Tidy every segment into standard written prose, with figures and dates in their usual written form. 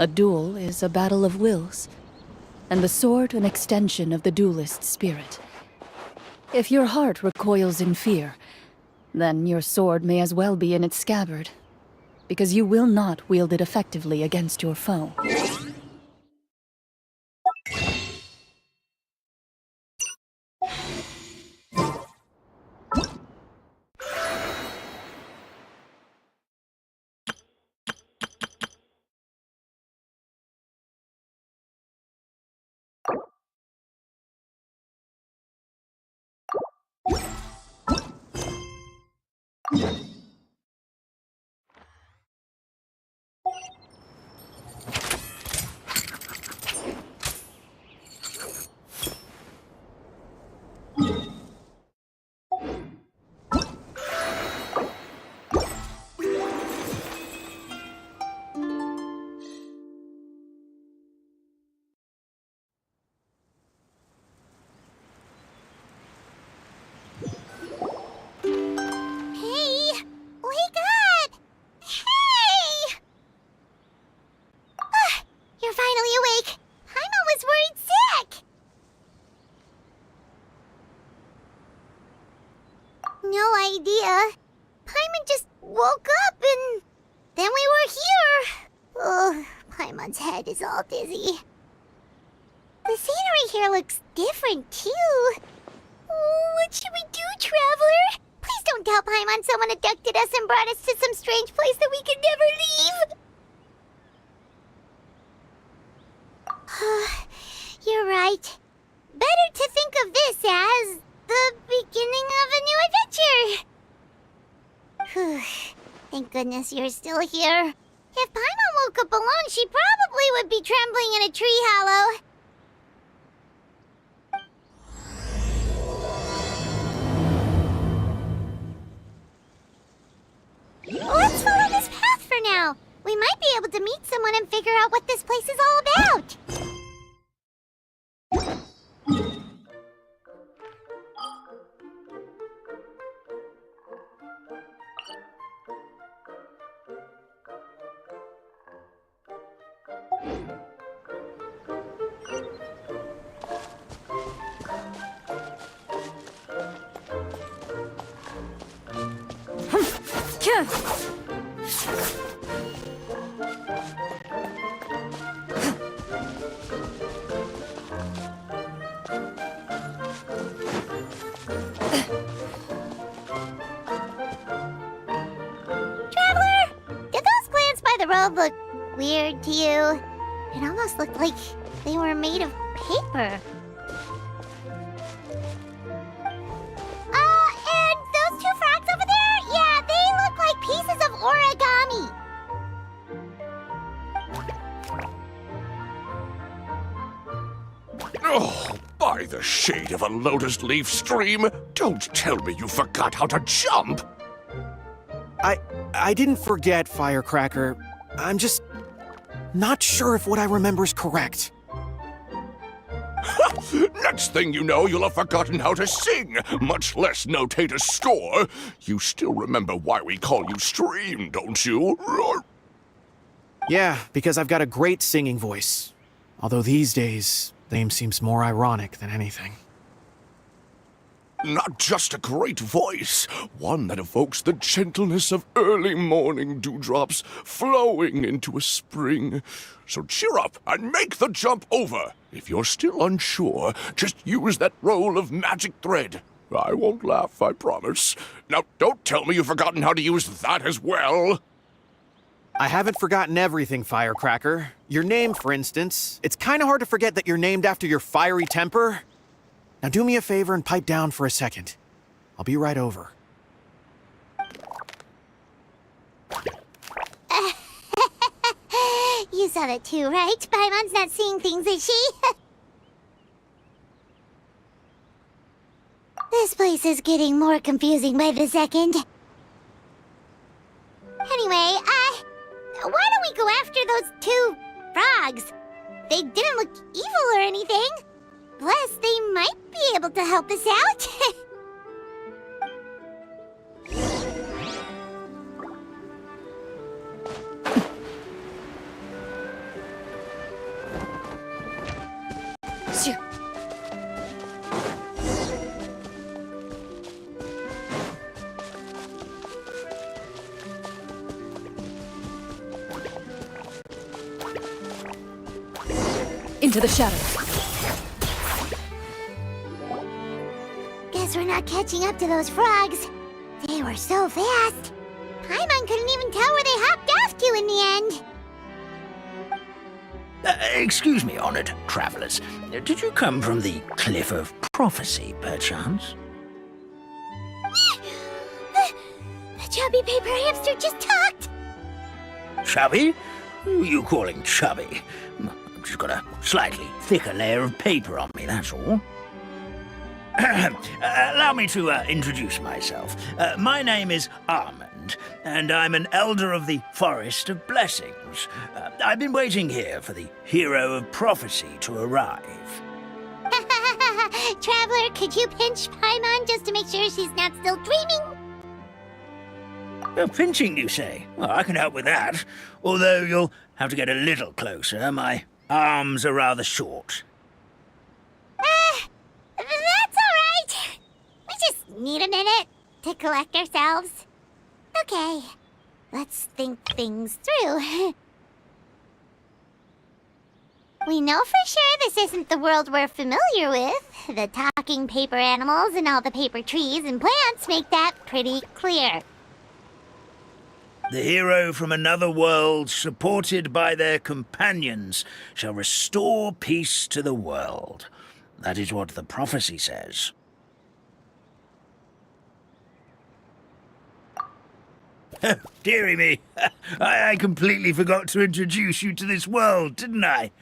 A duel is a battle of wills, and the sword an extension of the duelist's spirit. If your heart recoils in fear, then your sword may as well be in its scabbard, because you will not wield it effectively against your foe. Paimon just woke up and then we were here. Oh, Paimon's head is all dizzy. The scenery here looks different too. Oh, what should we do, Traveler? Please don't tell Paimon someone abducted us and brought us to some strange place that we could never leave. You're right. Better to think of this as the beginning of a new adventure. Thank goodness you're still here. If Paimon woke up alone, she probably would be trembling in a tree hollow. Let's follow this path for now. We might be able to meet someone and figure out what this place is all about. Look weird to you. It almost looked like they were made of paper. And those two frogs over there? Yeah, they look like pieces of origami. Oh, by the shade of a lotus leaf stream, don't tell me you forgot how to jump. I didn't forget, Firecracker. I'm just not sure if what I remember is correct. Next thing you know, you'll have forgotten how to sing, much less notate a score. You still remember why we call you Stream, don't you? Yeah, because I've got a great singing voice. Although these days, the name seems more ironic than anything. Not just a great voice, one that evokes the gentleness of early morning dewdrops flowing into a spring. So cheer up and make the jump over. If you're still unsure, just use that roll of magic thread. I won't laugh, I promise. Now, don't tell me you've forgotten how to use that as well. I haven't forgotten everything, Firecracker. Your name, for instance. It's kind of hard to forget that you're named after your fiery temper. Now do me a favor and pipe down for a second. I'll be right over. You saw that too, right? Paimon's not seeing things, is she? This place is getting more confusing by the second. Anyway, why don't we go after those two frogs? They didn't look evil or anything. Plus, they might be able to help us out. Shoo. Into the shadows. Guess we're not catching up to those frogs. They were so fast. Paimon couldn't even tell where they hopped off to in the end. Excuse me, honored travelers. Did you come from the Cliff of Prophecy, perchance? The chubby paper hamster just talked. Chubby? Who are you calling chubby? I've just got a slightly thicker layer of paper on me, that's all. Allow me to introduce myself. My name is Armand, and I'm an elder of the Forest of Blessings. I've been waiting here for the hero of prophecy to arrive. Traveler, could you pinch Paimon just to make sure she's not still dreaming? Pinching, you say? Well, I can help with that. Although you'll have to get a little closer. My arms are rather short. That's alright. We just need a minute to collect ourselves. Okay, let's think things through. We know for sure this isn't the world we're familiar with. The talking paper animals and all the paper trees and plants make that pretty clear. The hero from another world, supported by their companions, shall restore peace to the world. That is what the prophecy says. Oh, dearie me. I completely forgot to introduce you to this world, didn't I?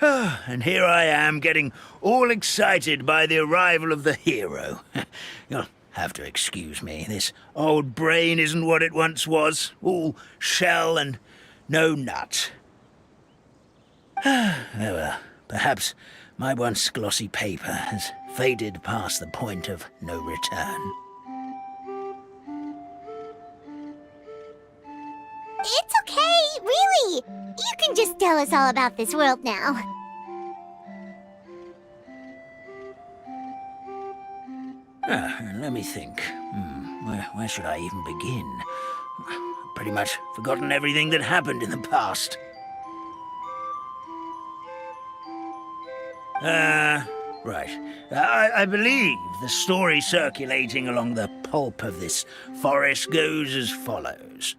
Oh, and here I am, getting all excited by the arrival of the hero. You'll have to excuse me. This old brain isn't what it once was. All shell and no nut. Oh well, perhaps my once glossy paper has faded past the point of no return. It's okay, really. You can just tell us all about this world now. Let me think. Where should I even begin? I've pretty much forgotten everything that happened in the past. Right. I believe the story circulating along the pulp of this forest goes as follows.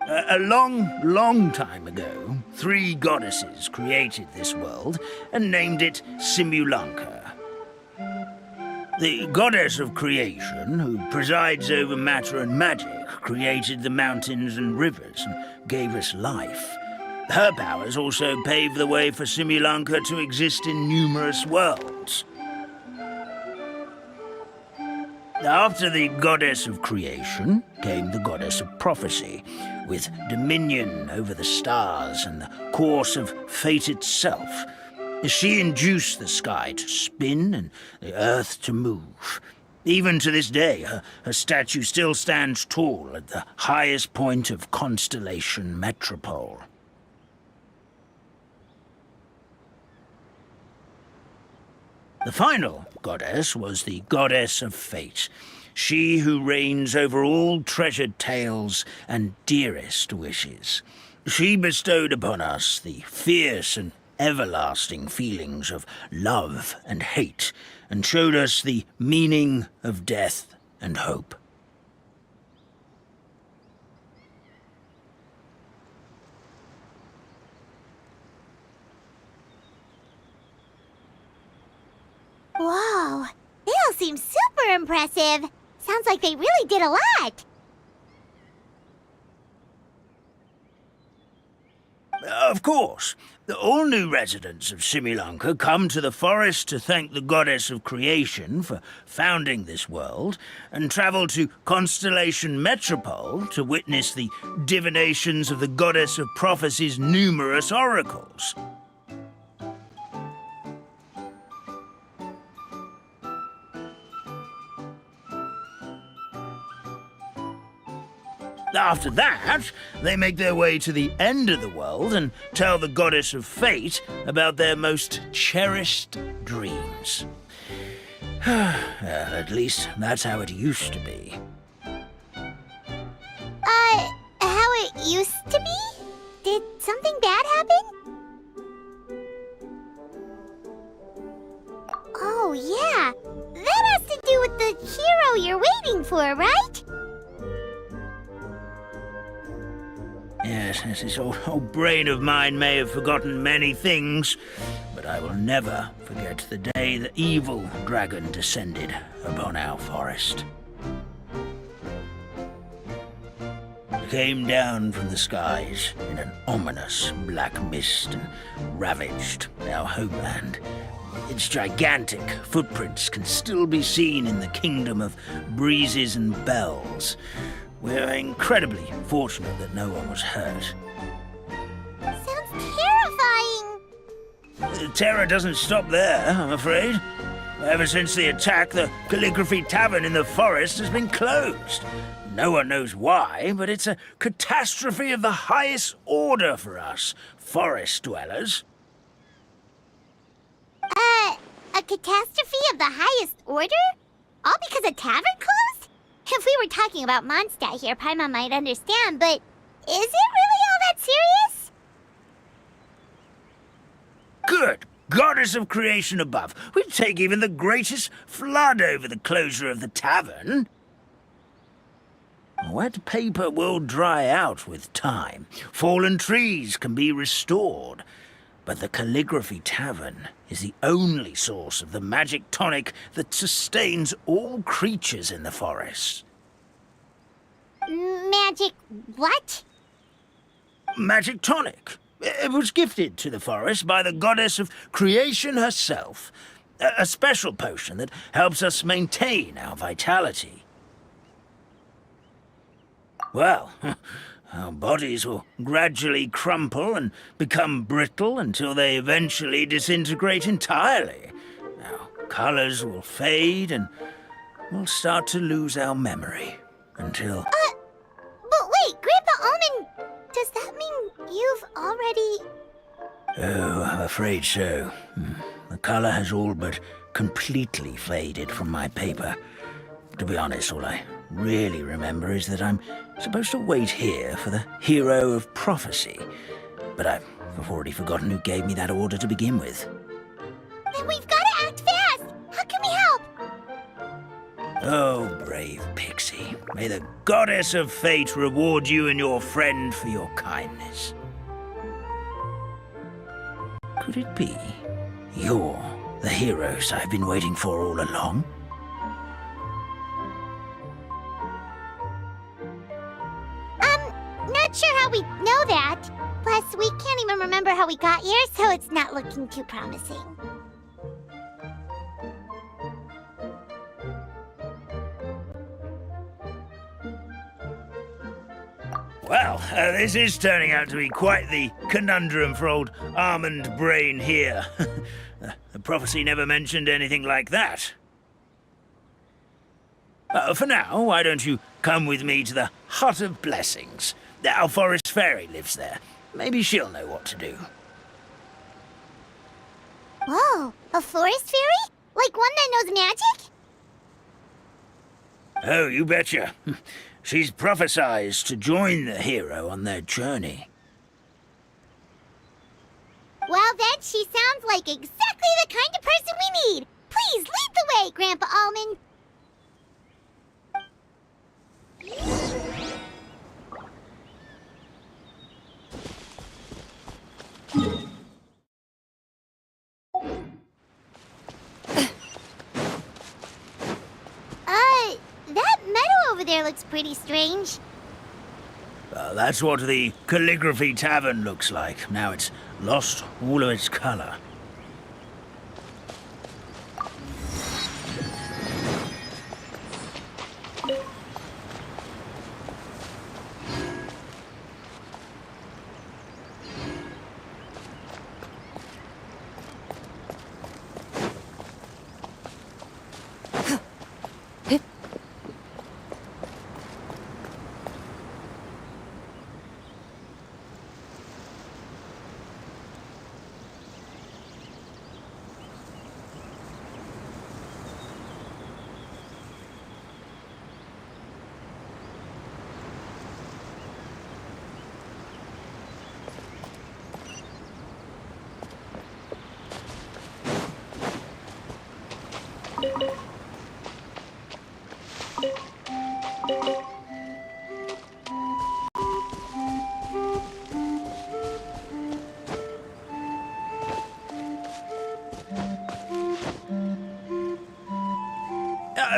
A long time ago, 3 goddesses created this world and named it Simulanka. The goddess of creation, who presides over matter and magic, created the mountains and rivers and gave us life. Her powers also paved the way for Simulanka to exist in numerous worlds. After the goddess of creation came the goddess of prophecy, with dominion over the stars and the course of fate itself. She induced the sky to spin and the earth to move. Even to this day, her statue still stands tall at the highest point of Constellation Metropole. The final goddess was the goddess of fate, she who reigns over all treasured tales and dearest wishes. She bestowed upon us the fierce and everlasting feelings of love and hate, and showed us the meaning of death and hope. Whoa, they all seem super impressive. Sounds like they really did a lot. Of course. All new residents of Simulanka come to the forest to thank the goddess of creation for founding this world, and travel to Constellation Metropole to witness the divinations of the goddess of prophecy's numerous oracles. After that, they make their way to the end of the world and tell the goddess of fate about their most cherished dreams. Well, at least that's how it used to be. How it used to be? Did something bad happen? Oh, yeah. That has to do with the hero you're waiting for, right? Yes, this old brain of mine may have forgotten many things, but I will never forget the day the evil dragon descended upon our forest. It came down from the skies in an ominous black mist and ravaged our homeland. Its gigantic footprints can still be seen in the kingdom of breezes and bells. We're incredibly fortunate that no one was hurt. Sounds terrifying. The terror doesn't stop there, I'm afraid. Ever since the attack, the Calligraphy Tavern in the forest has been closed. No one knows why, but it's a catastrophe of the highest order for us, forest dwellers. A catastrophe of the highest order? All because a tavern closed? If we were talking about Mondstadt here, Paimon might understand, but is it really all that serious? Good goddess of creation above. We'd take even the greatest flood over the closure of the tavern. Wet paper will dry out with time. Fallen trees can be restored. But the Calligraphy Tavern is the only source of the magic tonic that sustains all creatures in the forest. Magic what? Magic tonic. It was gifted to the forest by the goddess of creation herself. A special potion that helps us maintain our vitality. Well, our bodies will gradually crumple and become brittle until they eventually disintegrate entirely. Our colors will fade and we'll start to lose our memory until... But wait, Grandpa Almond, does that mean you've already... Oh, I'm afraid so. The color has all but completely faded from my paper. To be honest, all I really remember is that I'm supposed to wait here for the hero of prophecy. But I've already forgotten who gave me that order to begin with. Then we've got to act fast! How can we help? Oh, brave Pixie. May the goddess of fate reward you and your friend for your kindness. Could it be you're the heroes I've been waiting for all along? Not sure how we know that. Plus, we can't even remember how we got here, so it's not looking too promising. Well, this is turning out to be quite the conundrum for old Almond Brain here. The prophecy never mentioned anything like that. For now, why don't you come with me to the Hut of Blessings? Our forest fairy lives there. Maybe she'll know what to do. Whoa, a forest fairy? Like one that knows magic? Oh, you betcha. She's prophesized to join the hero on their journey. Well then, she sounds like exactly the kind of person we need. Please lead the way, Grandpa Almond. That meadow over there looks pretty strange. That's what the Calligraphy Tavern looks like. Now it's lost all of its color.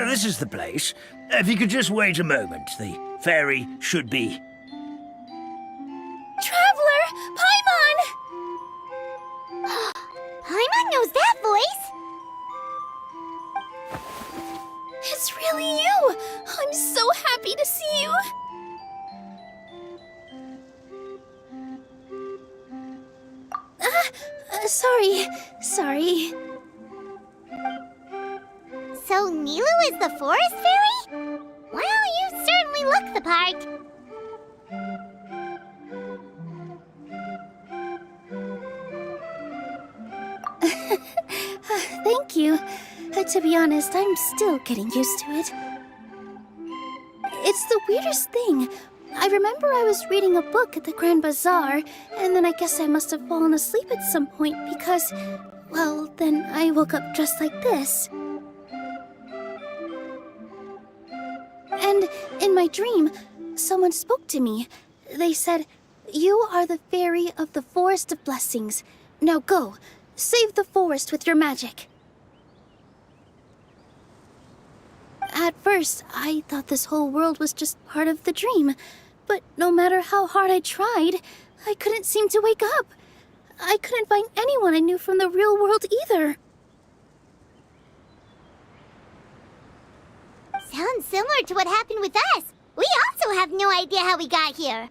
This is the place. If you could just wait a moment, the fairy should be... Traveler! Paimon! Paimon knows that voice! It's really you! I'm so happy to see you! Sorry. So Nilu is the forest fairy? Well, you certainly look the part. Thank you. To be honest, I'm still getting used to it. It's the weirdest thing. I remember I was reading a book at the Grand Bazaar, and then I guess I must have fallen asleep at some point because, well, then I woke up just like this. And in my dream, someone spoke to me. They said, "You are the fairy of the Forest of Blessings. Now go, save the forest with your magic." At first, I thought this whole world was just part of the dream. But no matter how hard I tried, I couldn't seem to wake up. I couldn't find anyone I knew from the real world either. Sounds similar to what happened with us. We also have no idea how we got here.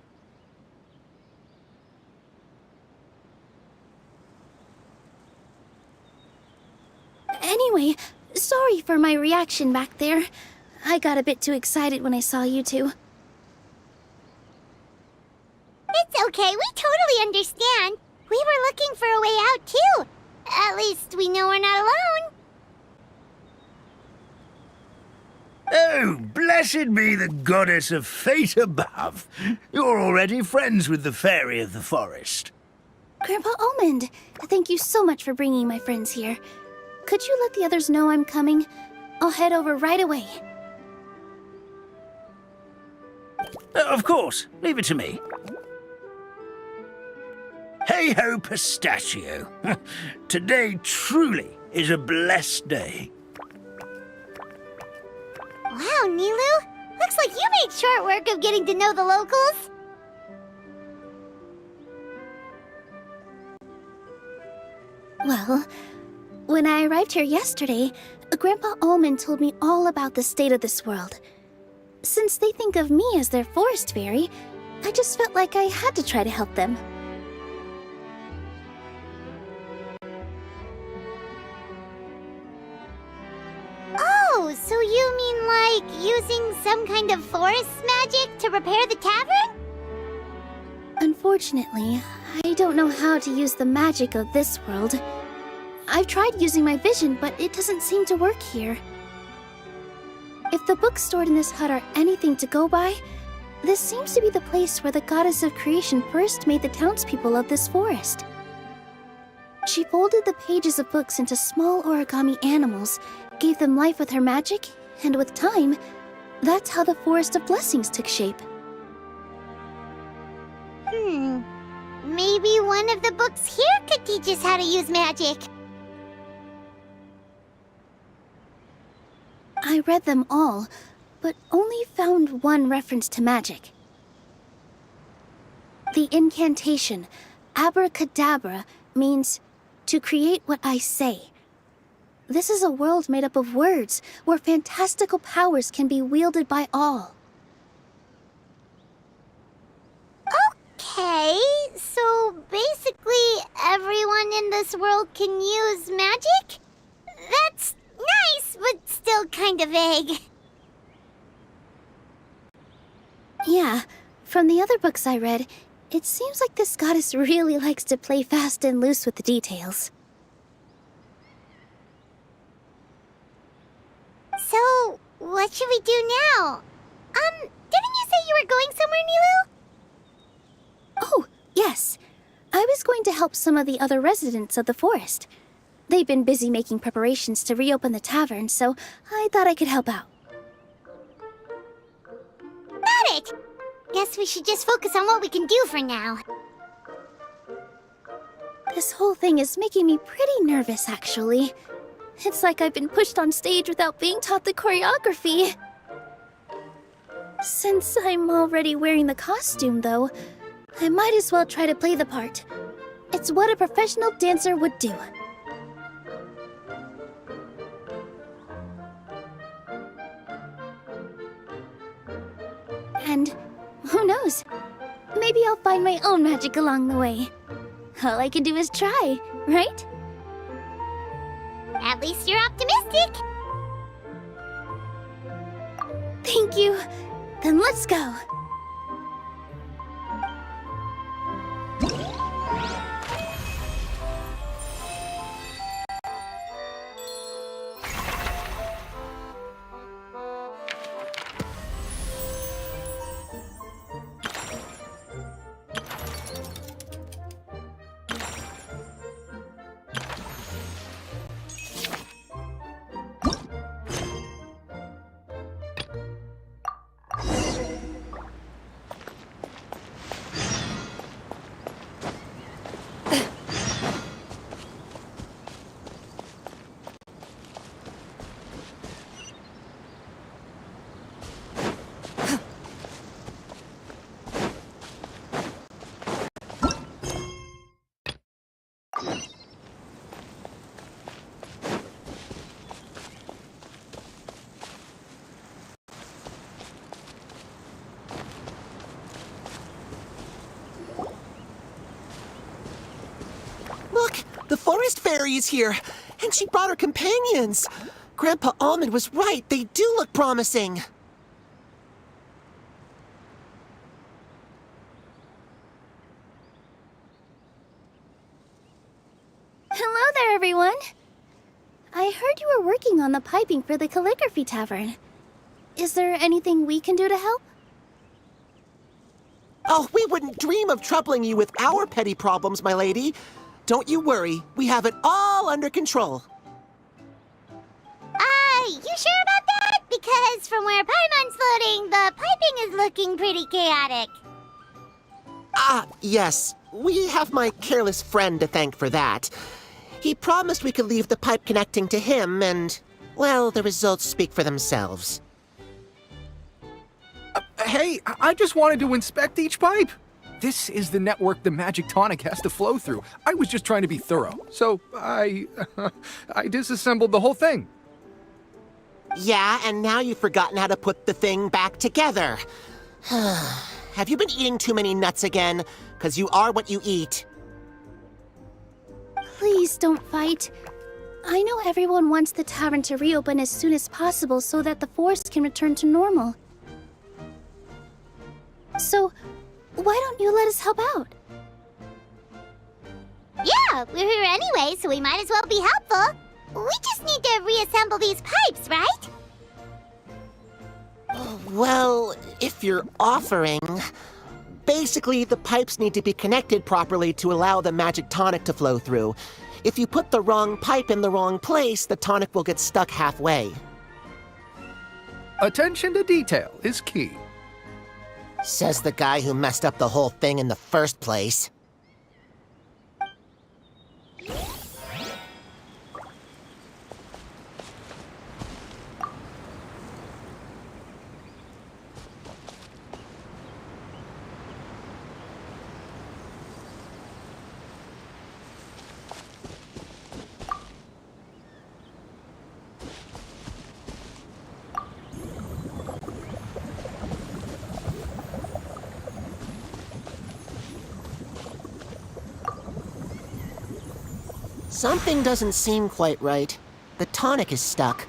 Anyway, sorry for my reaction back there. I got a bit too excited when I saw you two. It's okay, we totally understand. We were looking for a way out too. At least we know we're not alone. Oh, blessed be the goddess of fate above. You're already friends with the fairy of the forest. Grandpa Almond, thank you so much for bringing my friends here. Could you let the others know I'm coming? I'll head over right away. Of course, leave it to me. Hey-ho, pistachio. Today truly is a blessed day. Wow, Nilu! Looks like you made short work of getting to know the locals. Well, when I arrived here yesterday, Grandpa Almond told me all about the state of this world. Since they think of me as their forest fairy, I just felt like I had to try to help them. Oh, so you mean like using some kind of forest magic to repair the tavern? Unfortunately, I don't know how to use the magic of this world. I've tried using my vision, but it doesn't seem to work here. If the books stored in this hut are anything to go by, this seems to be the place where the goddess of creation first made the townspeople of this forest. She folded the pages of books into small origami animals, gave them life with her magic, and with time, that's how the Forest of Blessings took shape. Maybe one of the books here could teach us how to use magic. I read them all, but only found one reference to magic. The incantation, abracadabra, means to create what I say. This is a world made up of words, where fantastical powers can be wielded by all. Okay, so basically everyone in this world can use magic? That's nice, but still kind of vague. Yeah, from the other books I read, it seems like this goddess really likes to play fast and loose with the details. So, what should we do now? Didn't you say you were going somewhere, Nilu? Oh, yes. I was going to help some of the other residents of the forest. They've been busy making preparations to reopen the tavern, so I thought I could help out. Got it! Guess we should just focus on what we can do for now. This whole thing is making me pretty nervous, actually. It's like I've been pushed on stage without being taught the choreography. Since I'm already wearing the costume, though, I might as well try to play the part. It's what a professional dancer would do. And who knows? Maybe I'll find my own magic along the way. All I can do is try, right? At least you're optimistic. Thank you. Then let's go. Look, the forest fairy is here, and she brought her companions. Grandpa Almond was right, they do look promising. Hello there, everyone. I heard you were working on the piping for the calligraphy tavern. Is there anything we can do to help? Oh, we wouldn't dream of troubling you with our petty problems, my lady. Don't you worry, we have it all under control. You sure about that? Because from where Paimon's floating, the piping is looking pretty chaotic. Ah, yes. We have my careless friend to thank for that. He promised we could leave the pipe connecting to him, and, well, the results speak for themselves. Hey, I just wanted to inspect each pipe. This is the network the magic tonic has to flow through. I was just trying to be thorough, so I disassembled the whole thing. Yeah, and now you've forgotten how to put the thing back together. Have you been eating too many nuts again? 'Cause you are what you eat. Please don't fight. I know everyone wants the tavern to reopen as soon as possible so that the forest can return to normal. So, why don't you let us help out? Yeah, we're here anyway, so we might as well be helpful. We just need to reassemble these pipes, right? Well, if you're offering... Basically, the pipes need to be connected properly to allow the magic tonic to flow through. If you put the wrong pipe in the wrong place, the tonic will get stuck halfway. Attention to detail is key. Says the guy who messed up the whole thing in the first place. Something doesn't seem quite right. The tonic is stuck.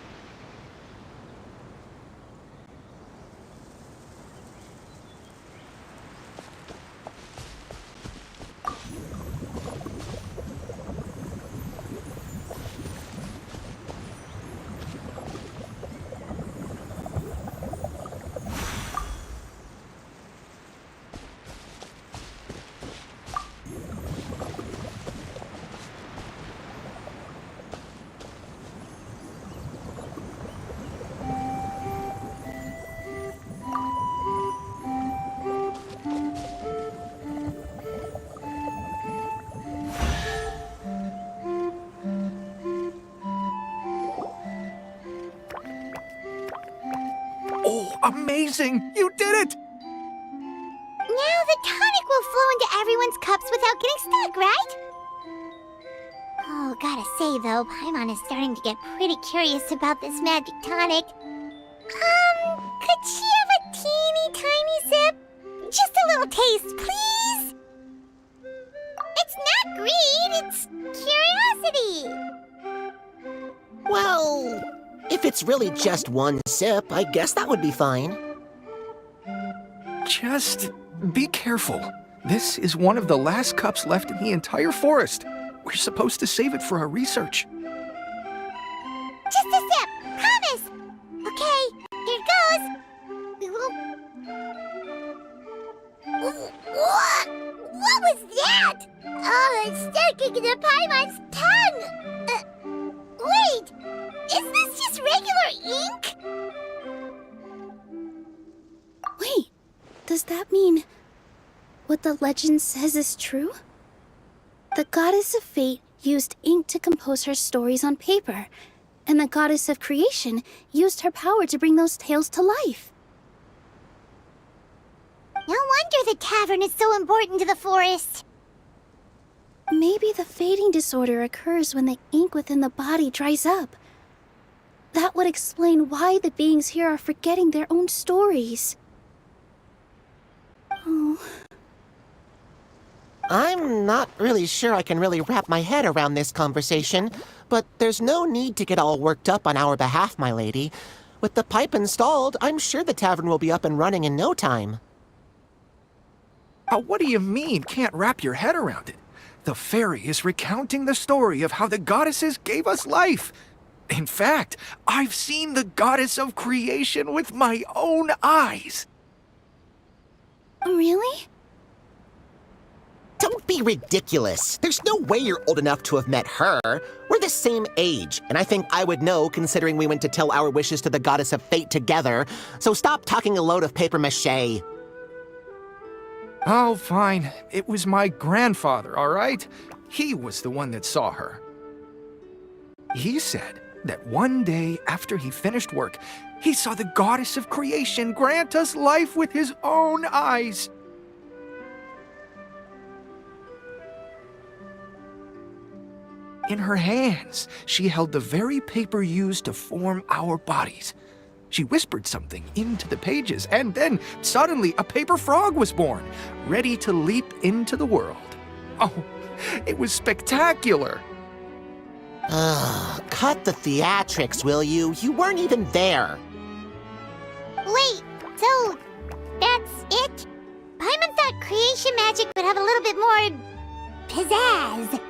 Amazing! You did it! Now the tonic will flow into everyone's cups without getting stuck, right? Oh, gotta say though, Paimon is starting to get pretty curious about this magic tonic. Could she have a teeny tiny sip? Just a little taste, please? It's not greed, it's curiosity. Well, if it's really just one sip, I guess that would be fine. Just be careful. This is one of the last cups left in the entire forest. We're supposed to save it for our research. Just a sip, promise. Okay, here goes. What was that? Oh, it's sticking to Paimon's tongue. Wait, is this just regular ink? Wait, does that mean what the legend says is true? The goddess of fate used ink to compose her stories on paper, and the goddess of creation used her power to bring those tales to life. No wonder the tavern is so important to the forest. Maybe the fading disorder occurs when the ink within the body dries up. That would explain why the beings here are forgetting their own stories. Oh. I'm not really sure I can really wrap my head around this conversation, but there's no need to get all worked up on our behalf, my lady. With the pipe installed, I'm sure the tavern will be up and running in no time. What do you mean, can't wrap your head around it? The fairy is recounting the story of how the goddesses gave us life. In fact, I've seen the goddess of creation with my own eyes. Really? Don't be ridiculous. There's no way you're old enough to have met her. We're the same age, and I think I would know considering we went to tell our wishes to the goddess of fate together. So stop talking a load of papier-mâché. Oh, fine. It was my grandfather, all right? He was the one that saw her. He said that one day after he finished work, he saw the goddess of creation grant us life with his own eyes. In her hands, she held the very paper used to form our bodies. She whispered something into the pages, and then suddenly a paper frog was born, ready to leap into the world. Oh, it was spectacular. Cut the theatrics, will you? You weren't even there. Wait, so that's it? Paimon thought creation magic would have a little bit more pizzazz.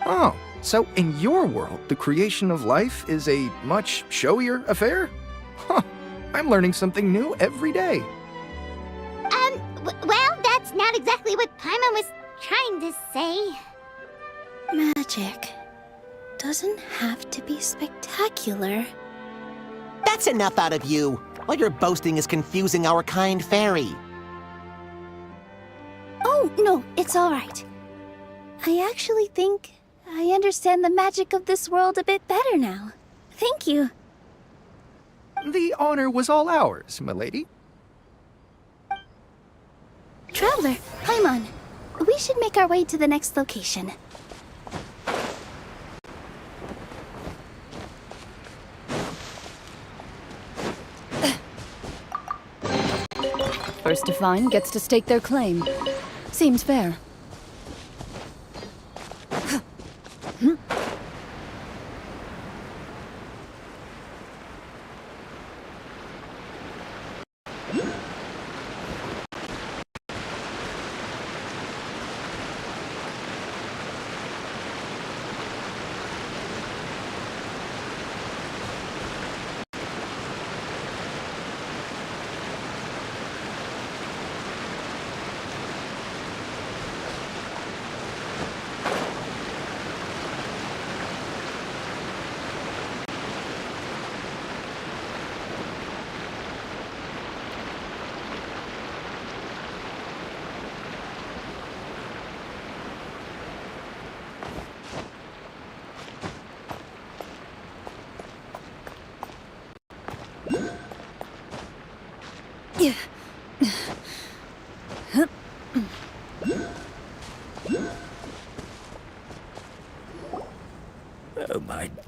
Oh, so in your world, the creation of life is a much showier affair? Huh, I'm learning something new every day. Well, that's not exactly what Paimon was trying to say. Magic doesn't have to be spectacular. That's enough out of you. All your boasting is confusing our kind fairy. Oh, no, it's all right. I actually think I understand the magic of this world a bit better now. Thank you. The honor was all ours, milady. Traveler, Paimon, we should make our way to the next location. First to find gets to stake their claim. Seems fair.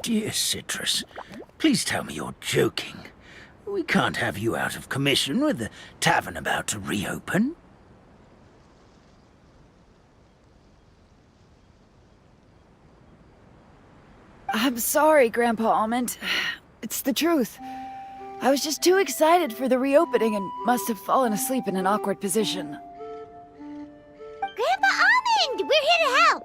dear Citrus, please tell me you're joking. We can't have you out of commission with the tavern about to reopen. I'm sorry, Grandpa Almond. It's the truth. I was just too excited for the reopening and must have fallen asleep in an awkward position. Grandpa Almond, we're here to help.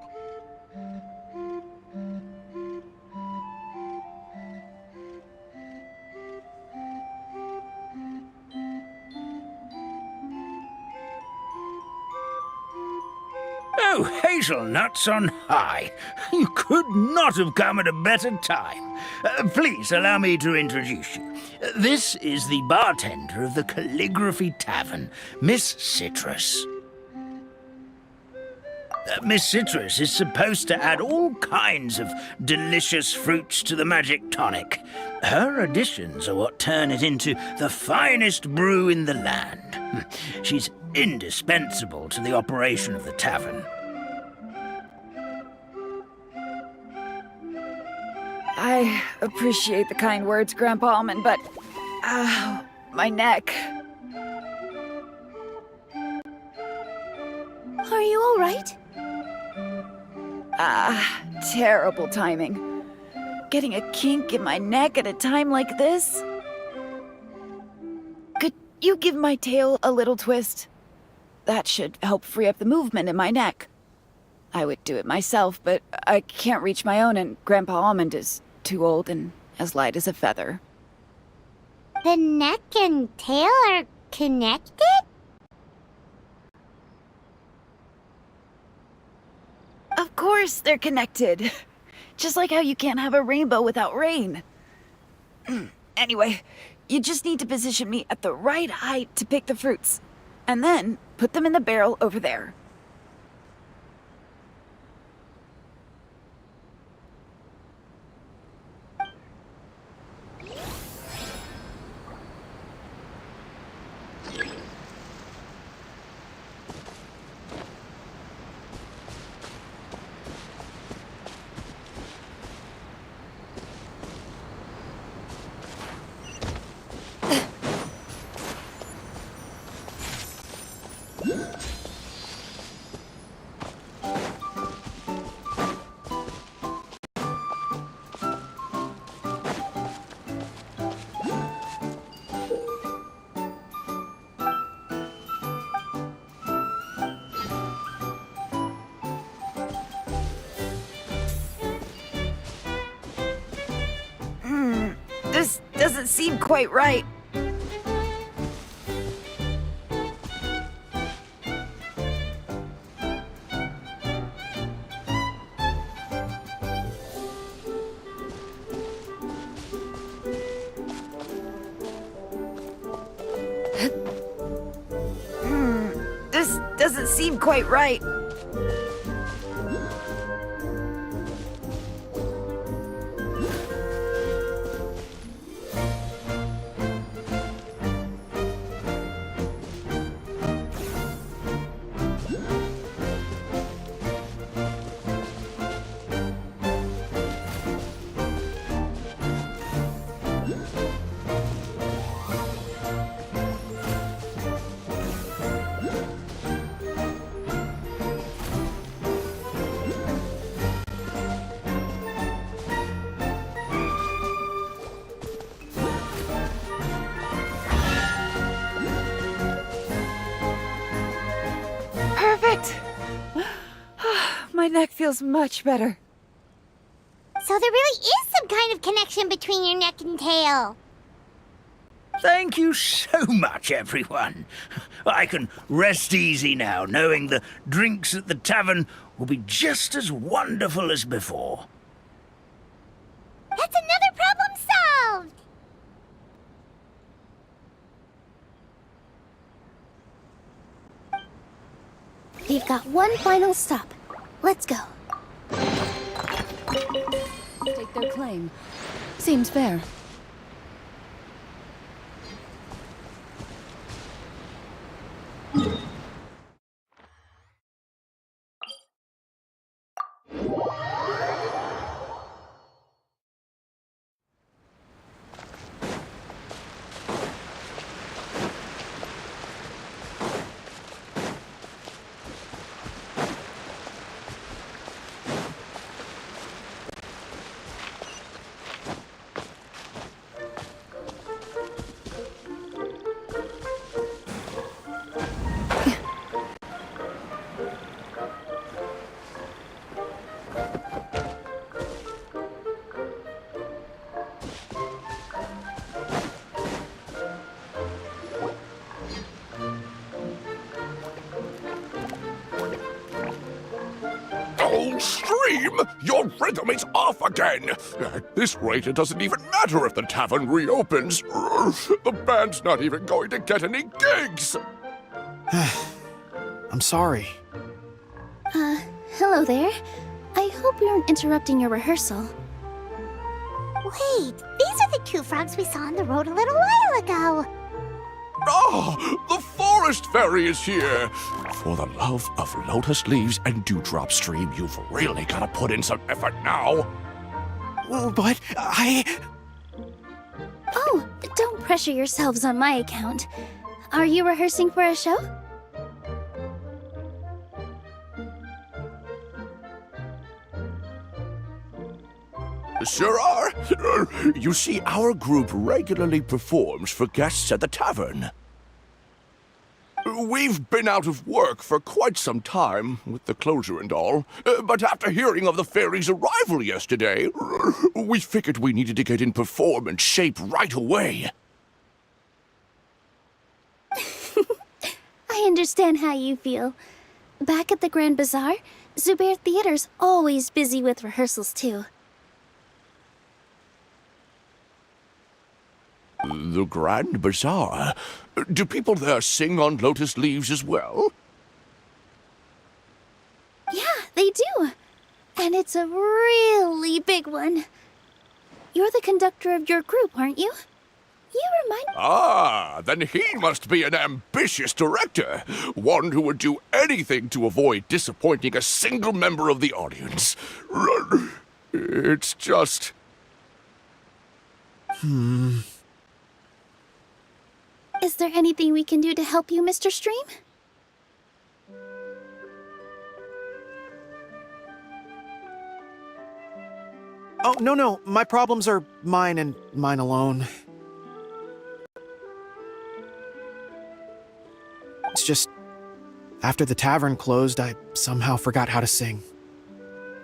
Oh, hazelnuts on high. You could not have come at a better time. Please allow me to introduce you. This is the bartender of the Calligraphy Tavern, Miss Citrus. Miss Citrus is supposed to add all kinds of delicious fruits to the magic tonic. Her additions are what turn it into the finest brew in the land. She's indispensable to the operation of the tavern. I appreciate the kind words, Grandpa Almond, but... my neck. Are you alright? Terrible timing. Getting a kink in my neck at a time like this? Could you give my tail a little twist? That should help free up the movement in my neck. I would do it myself, but I can't reach my own, and Grandpa Almond is too old and as light as a feather. The neck and tail are connected? Of course they're connected. Just like how you can't have a rainbow without rain. Anyway, you just need to position me at the right height to pick the fruits. And then put them in the barrel over there. This doesn't seem quite right. This doesn't seem quite right. Perfect! My neck feels much better. So there really is some kind of connection between your neck and tail. Thank you so much, everyone. I can rest easy now, knowing the drinks at the tavern will be just as wonderful as before. That's another problem solved! We've got one final stop. Let's go. Take their claim. Seems fair. Stream, your rhythm is off again. At this rate, it doesn't even matter if the tavern reopens. The band's not even going to get any gigs. I'm sorry. Hello there. I hope we aren't interrupting your rehearsal. Wait, these are the two frogs we saw on the road a little while ago. Oh, the forest fairy is here! For the love of lotus leaves and dewdrop stream, you've really got to put in some effort now. But Oh, don't pressure yourselves on my account. Are you rehearsing for a show? Sure are. You see, our group regularly performs for guests at the tavern. We've been out of work for quite some time, with the closure and all. But after hearing of the fairy's arrival yesterday, we figured we needed to get in performance shape right away. I understand how you feel. Back at the Grand Bazaar, Zubair Theater's always busy with rehearsals too. The Grand Bazaar? Do people there sing on lotus leaves as well? Yeah, they do. And it's a really big one. You're the conductor of your group, aren't you? You remind me. Ah, then he must be an ambitious director. One who would do anything to avoid disappointing a single member of the audience. It's just... Is there anything we can do to help you, Mr. Stream? Oh, no. My problems are mine and mine alone. It's just, after the tavern closed, I somehow forgot how to sing.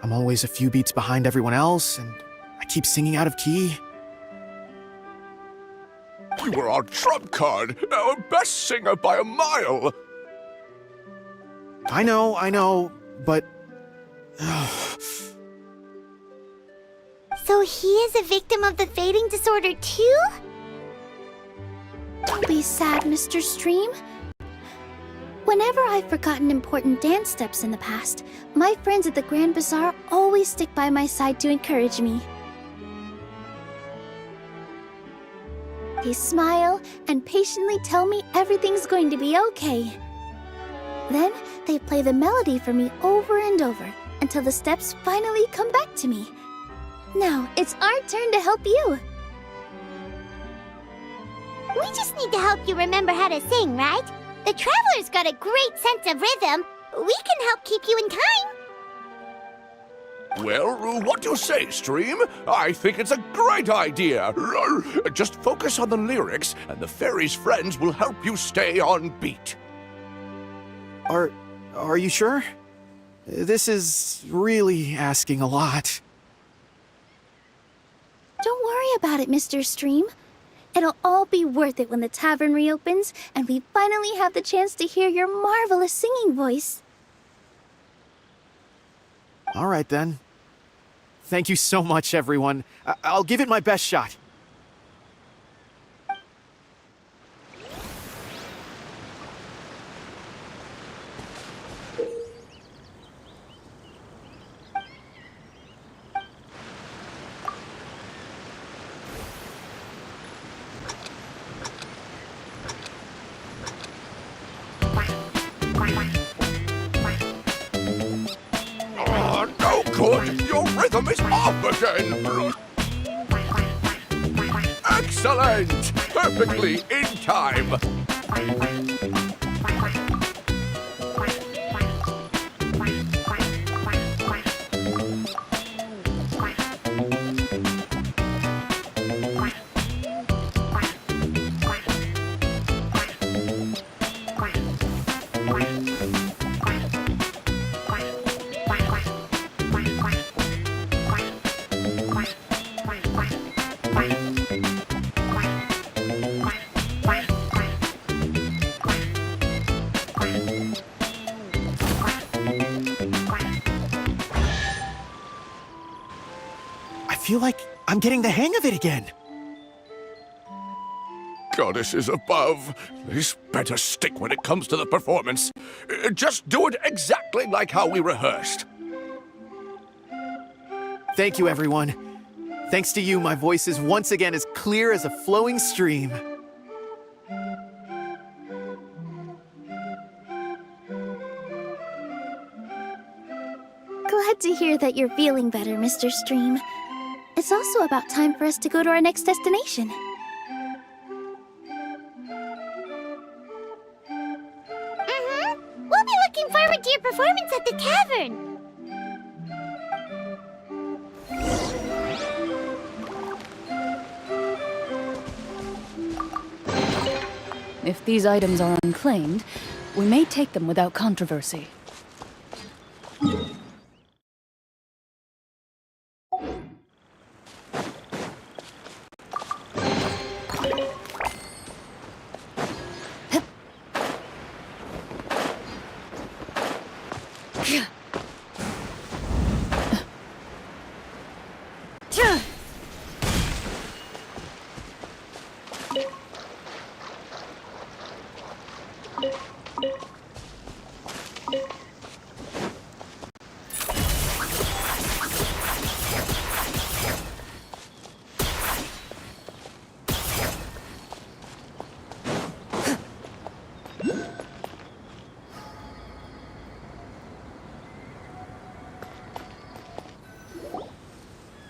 I'm always a few beats behind everyone else, and I keep singing out of key. You were our trump card, our best singer by a mile. I know, but... So he is a victim of the fading disorder too? Don't be sad, Mr. Stream. Whenever I've forgotten important dance steps in the past, my friends at the Grand Bazaar always stick by my side to encourage me. They smile and patiently tell me everything's going to be okay. Then they play the melody for me over and over until the steps finally come back to me. Now it's our turn to help you. We just need to help you remember how to sing, right? The Traveler's got a great sense of rhythm. We can help keep you in time. Well, what do you say, Stream? I think it's a great idea. Just focus on the lyrics, and the fairy's friends will help you stay on beat. Are you sure? This is really asking a lot. Don't worry about it, Mr. Stream. It'll all be worth it when the tavern reopens and we finally have the chance to hear your marvelous singing voice. All right, then. Thank you so much, everyone. I'll give it my best shot. No good! Your rhythm is off again! Excellent! Perfectly in time! feel like I'm getting the hang of it again. Goddesses above, this better stick when it comes to the performance. Just do it exactly like how we rehearsed. Thank you, everyone. Thanks to you, my voice is once again as clear as a flowing stream. Glad to hear that you're feeling better, Mr. Stream. It's also about time for us to go to our next destination. We'll be looking forward to your performance at the tavern. If these items are unclaimed, we may take them without controversy.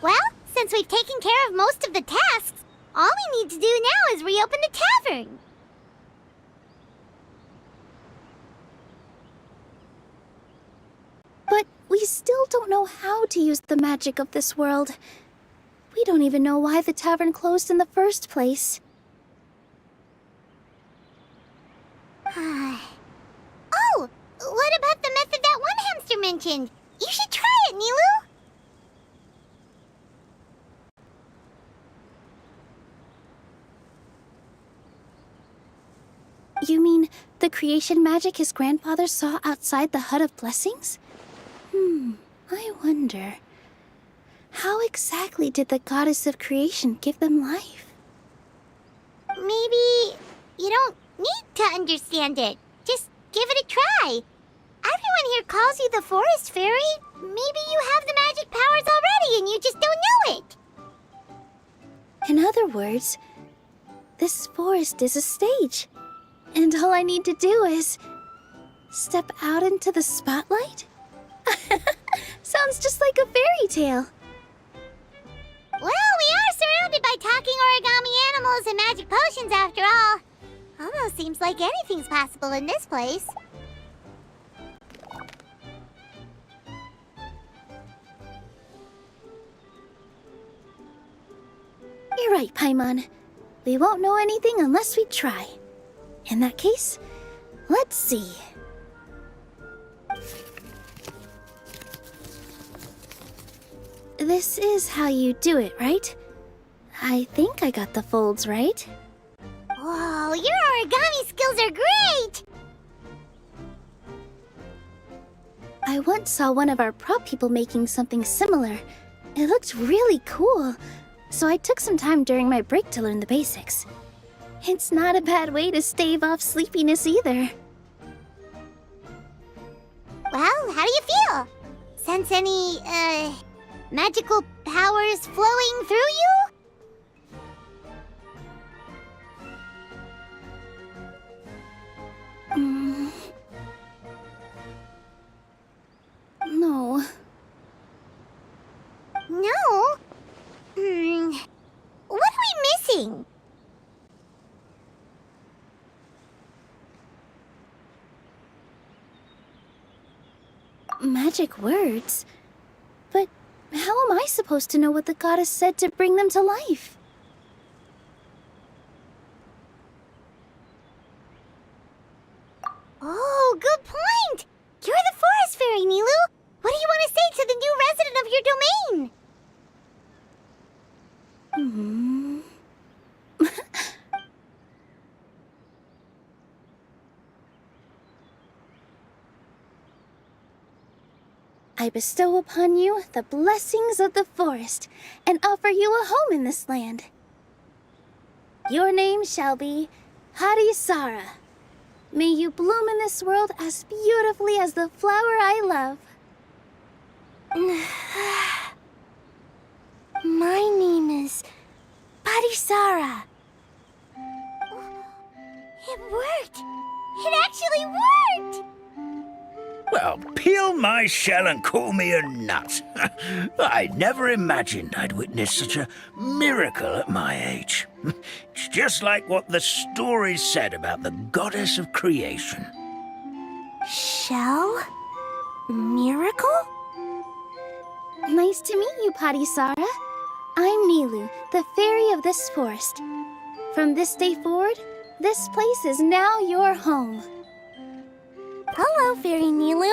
Well, since we've taken care of most of the tasks, all we need to do now is reopen the tavern. But we still don't know how to use the magic of this world. We don't even know why the tavern closed in the first place. Oh, what about the method that one hamster mentioned? You should try it, Nilu. You mean the creation magic his grandfather saw outside the Hut of Blessings? I wonder. How exactly did the goddess of creation give them life? Maybe you don't need to understand it. Just give it a try. Everyone here calls you the Forest Fairy. Maybe you have the magic powers already and you just don't know it. In other words, this forest is a stage. And all I need to do is step out into the spotlight? Sounds just like a fairy tale. Well, we are surrounded by talking origami animals and magic potions after all. Almost seems like anything's possible in this place. You're right, Paimon. We won't know anything unless we try. In that case, let's see. This is how you do it, right? I think I got the folds right. Whoa, your origami skills are great! I once saw one of our prop people making something similar. It looked really cool, so I took some time during my break to learn the basics. It's not a bad way to stave off sleepiness either. Well, how do you feel? Sense any, magical powers flowing through you? No. No? What are we missing? Magic words? But how am I supposed to know what the goddess said to bring them to life? Oh, good point! You're the Forest Fairy, Nilu! What do you want to say to the new resident of your domain? I bestow upon you the blessings of the forest and offer you a home in this land. Your name shall be Harisara. May you bloom in this world as beautifully as the flower I love. My name is Harisara. It worked! It actually worked! Well, peel my shell and call me a nut. I never imagined I'd witness such a miracle at my age. It's just like what the stories said about the goddess of creation. Shell? Miracle? Nice to meet you, Harisara. I'm Nilu, the fairy of this forest. From this day forward, this place is now your home. Hello, Fairy Nilu.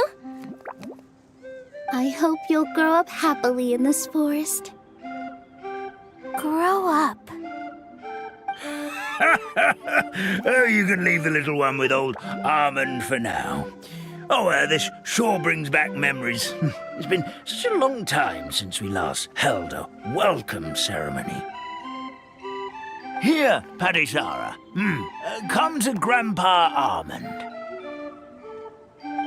I hope you'll grow up happily in this forest. Grow up. Oh, you can leave the little one with old Almond for now. Oh, this sure brings back memories. It's been such a long time since we last held a welcome ceremony. Here, Harisara. Come to Grandpa Almond.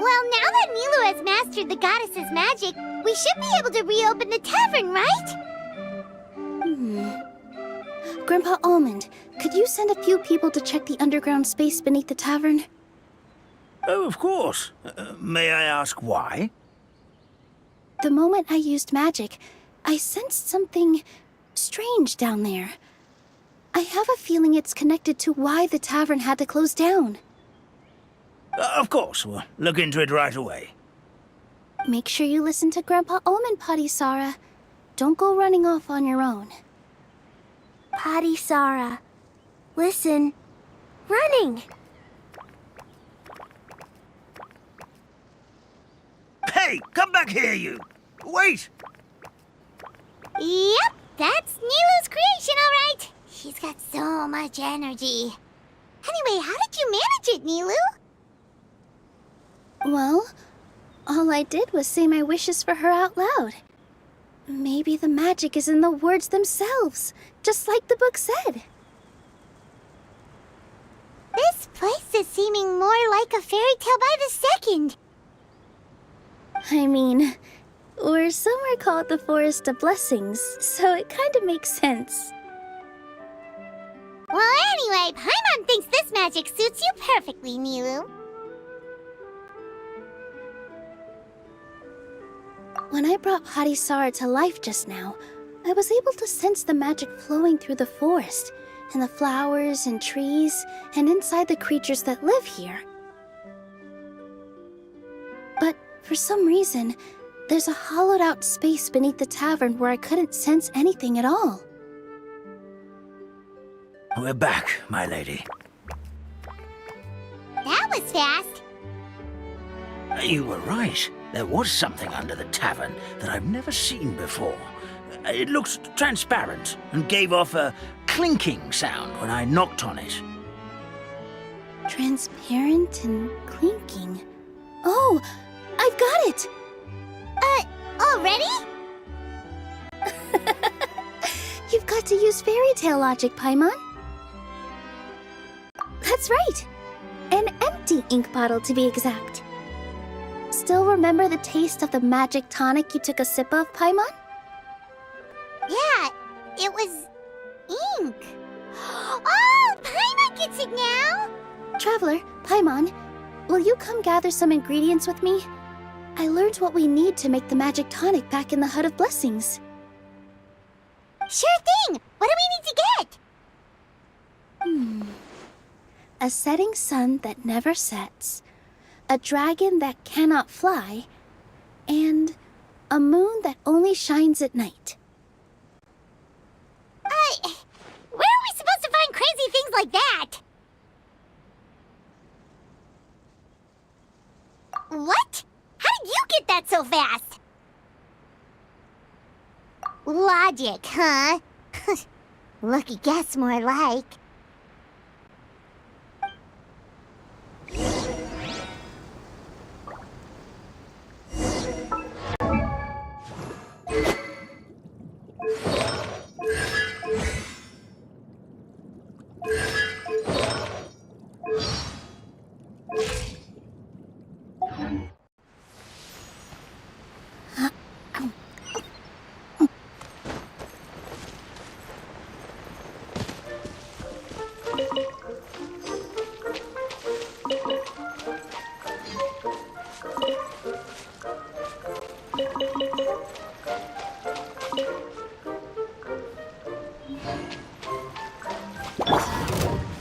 Well, now that Nilu has mastered the goddess's magic, we should be able to reopen the tavern, right? Grandpa Almond, could you send a few people to check the underground space beneath the tavern? Oh, of course. May I ask why? The moment I used magic, I sensed something strange down there. I have a feeling it's connected to why the tavern had to close down. Of course, we'll look into it right away. Make sure you listen to Grandpa Almond, Harisara. Don't go running off on your own. Harisara, listen. Running! Hey, come back here, you! Wait! Yep, that's Nilu's creation, all right. She's got so much energy. Anyway, how did you manage it, Nilu? Well, all I did was say my wishes for her out loud. Maybe the magic is in the words themselves, just like the book said. This place is seeming more like a fairy tale by the second. I mean, we're somewhere called the Forest of Blessings, so it kind of makes sense. Well, anyway, Paimon thinks this magic suits you perfectly, Nilu. When I brought Harisara to life just now, I was able to sense the magic flowing through the forest, and the flowers and trees, and inside the creatures that live here. But for some reason, there's a hollowed-out space beneath the tavern where I couldn't sense anything at all. We're back, my lady. That was fast. You were right. There was something under the tavern that I've never seen before. It looked transparent and gave off a clinking sound when I knocked on it. Transparent and clinking. Oh, I've got it! Already? You've got to use fairy tale logic, Paimon. That's right. An empty ink bottle, to be exact. Still remember the taste of the magic tonic you took a sip of, Paimon? Yeah, it was ink. Oh, Paimon gets it now! Traveler, Paimon, will you come gather some ingredients with me? I learned what we need to make the magic tonic back in the Hut of Blessings. Sure thing! What do we need to get? A setting sun that never sets, a dragon that cannot fly, and a moon that only shines at night. Where are we supposed to find crazy things like that? What? How did you get that so fast? Logic, huh? Lucky guess, more like.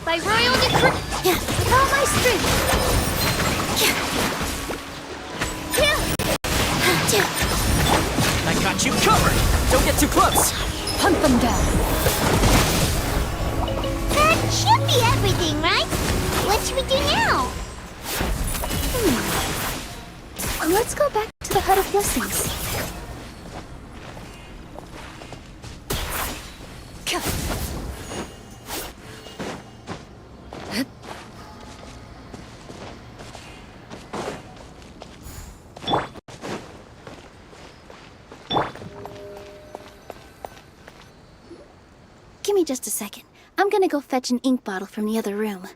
By royal decree, with all my strength. I got you covered! Don't get too close! Hunt them down. That should be everything, right? What should we do now? Let's go back to the Hut of Blessings. Give me just a second. I'm gonna go fetch an ink bottle from the other room.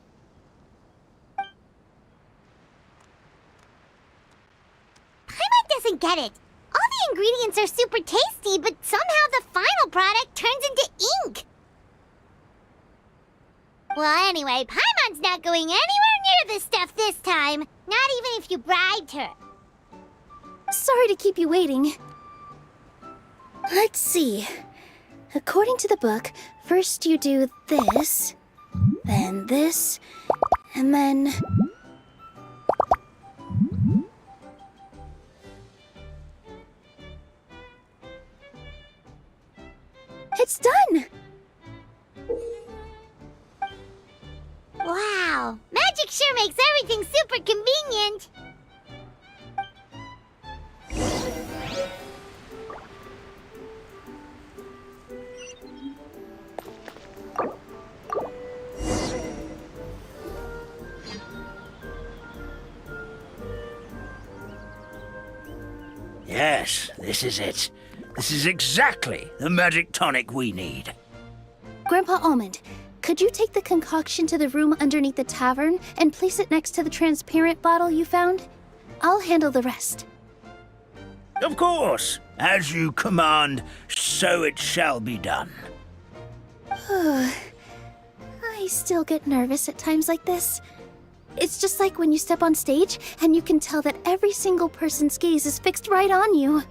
Paimon doesn't get it. All the ingredients are super tasty, but somehow the final product turns into ink. Well, anyway, Paimon's not going anywhere near this stuff this time. Not even if you bribed her. Sorry to keep you waiting. Let's see. According to the book, first you do this, then this, and then... It's done! Wow, magic sure makes everything super convenient. Yes, this is it. This is exactly the magic tonic we need. Grandpa Almond, could you take the concoction to the room underneath the tavern and place it next to the transparent bottle you found? I'll handle the rest. Of course. As you command, so it shall be done. I still get nervous at times like this. It's just like when you step on stage and you can tell that every single person's gaze is fixed right on you.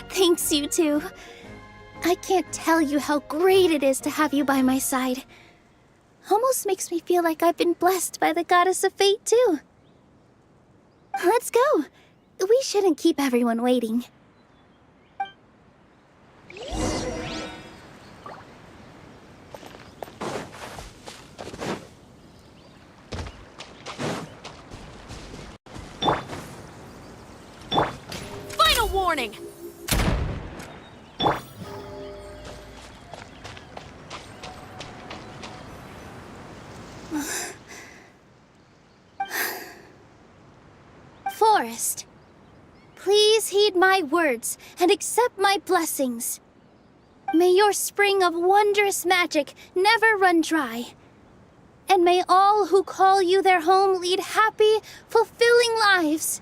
Thanks, you two. I can't tell you how great it is to have you by my side. Almost makes me feel like I've been blessed by the goddess of fate, too. Let's go. We shouldn't keep everyone waiting. Final warning! Forest, please heed my words and accept my blessings. May your spring of wondrous magic never run dry. And may all who call you their home lead happy, fulfilling lives.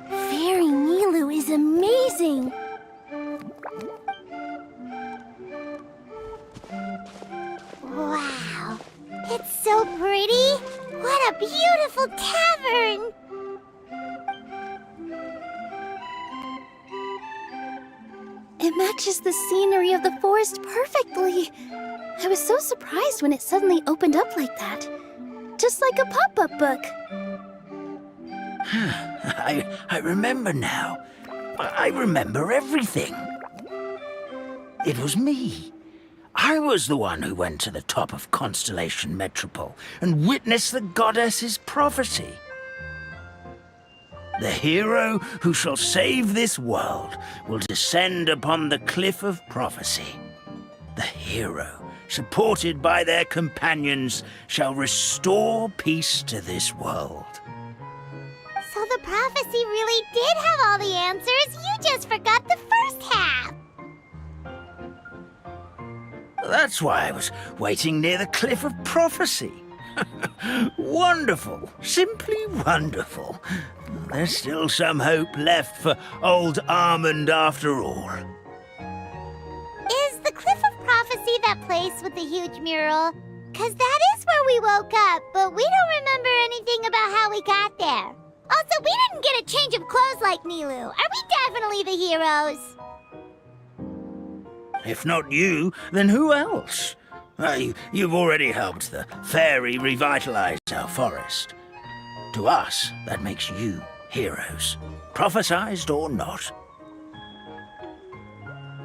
Fairy Nilu is amazing! Wow, it's so pretty. What a beautiful tavern. It matches the scenery of the forest perfectly. I was so surprised when it suddenly opened up like that. Just like a pop-up book. I remember now. I remember everything. It was me. I was the one who went to the top of Constellation Metropole and witnessed the goddess's prophecy. The hero who shall save this world will descend upon the cliff of prophecy. The hero, supported by their companions, shall restore peace to this world. So the prophecy really did have all the answers. You just forgot the first half. That's why I was waiting near the cliff of prophecy. Wonderful. Simply wonderful. There's still some hope left for old Armand after all. Is the Cliff of Prophecy that place with the huge mural? 'Cause that is where we woke up, but we don't remember anything about how we got there. Also, we didn't get a change of clothes like Nilu. Are we definitely the heroes? If not you, then who else? You've already helped the fairy revitalize our forest. To us, that makes you heroes, prophesized or not.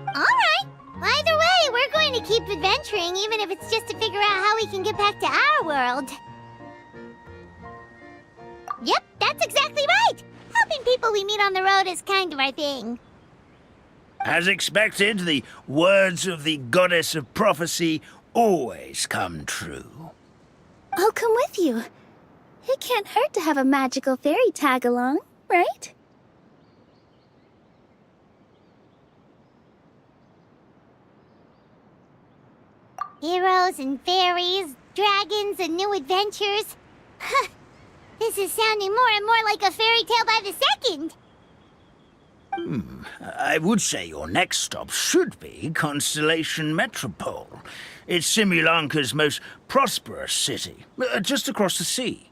Alright. Either way, we're going to keep adventuring, even if it's just to figure out how we can get back to our world. Yep, that's exactly right. Helping people we meet on the road is kind of our thing. As expected, the words of the goddess of prophecy always come true. I'll come with you. It can't hurt to have a magical fairy tag along, right? Heroes and fairies, dragons and new adventures. This is sounding more and more like a fairy tale by the second. I would say your next stop should be Constellation Metropole. It's Simulanka's most prosperous city, just across the sea.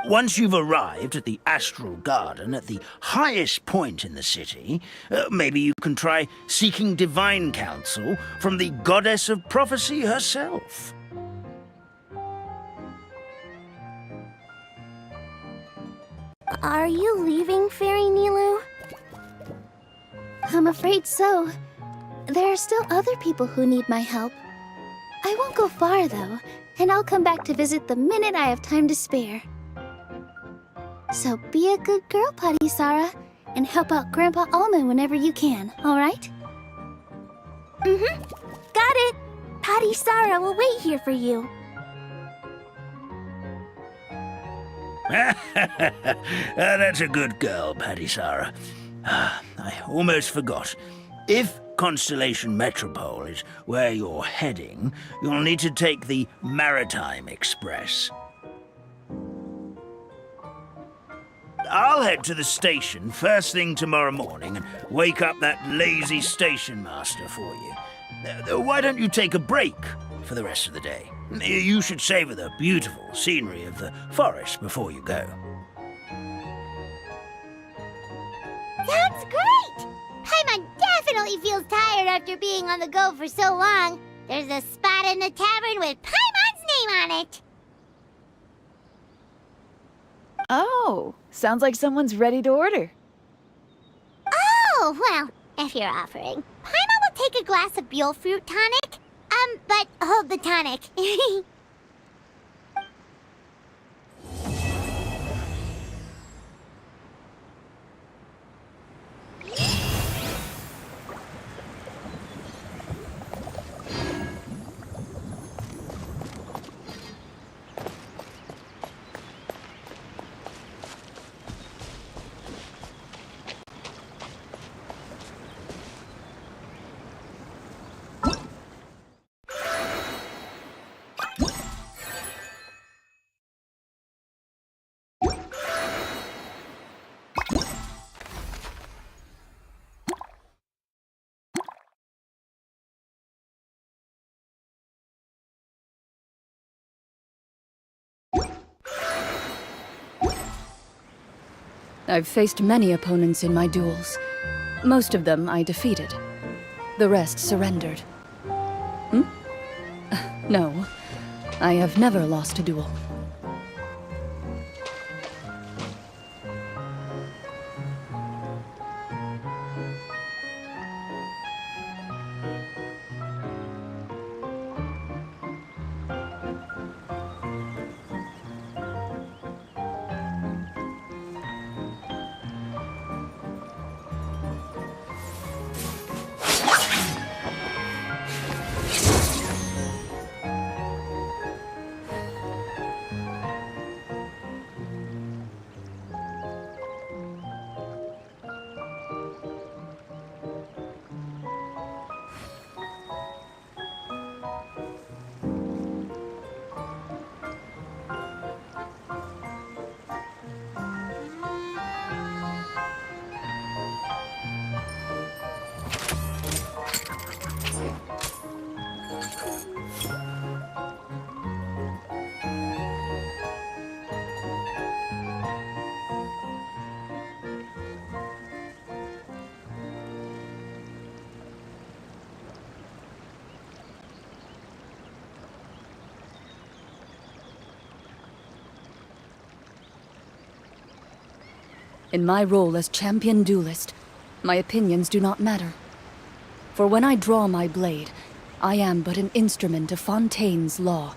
Once you've arrived at the Astral Garden at the highest point in the city, maybe you can try seeking divine counsel from the goddess of prophecy herself. Are you leaving, Fairy Nilu? I'm afraid so. There are still other people who need my help. I won't go far, though, and I'll come back to visit the minute I have time to spare. So be a good girl, Putty Sarah, and help out Grandpa Alma whenever you can, all right? Mm-hmm. Got it! Patty Sarah will wait here for you. That's a good girl, Paddy Sarah. I almost forgot. If Constellation Metropole is where you're heading, you'll need to take the Maritime Express. I'll head to the station first thing tomorrow morning and wake up that lazy station master for you. Why don't you take a break for the rest of the day? You should savor the beautiful scenery of the forest before you go. Sounds great! Paimon definitely feels tired after being on the go for so long. There's a spot in the tavern with Paimon's name on it. Oh, sounds like someone's ready to order. Oh, well, if you're offering. Paimon will take a glass of Buell fruit tonic. But hold the tonic. I've faced many opponents in my duels. Most of them I defeated. The rest surrendered. No, I have never lost a duel. In my role as champion duelist, my opinions do not matter. For when I draw my blade, I am but an instrument of Fontaine's law.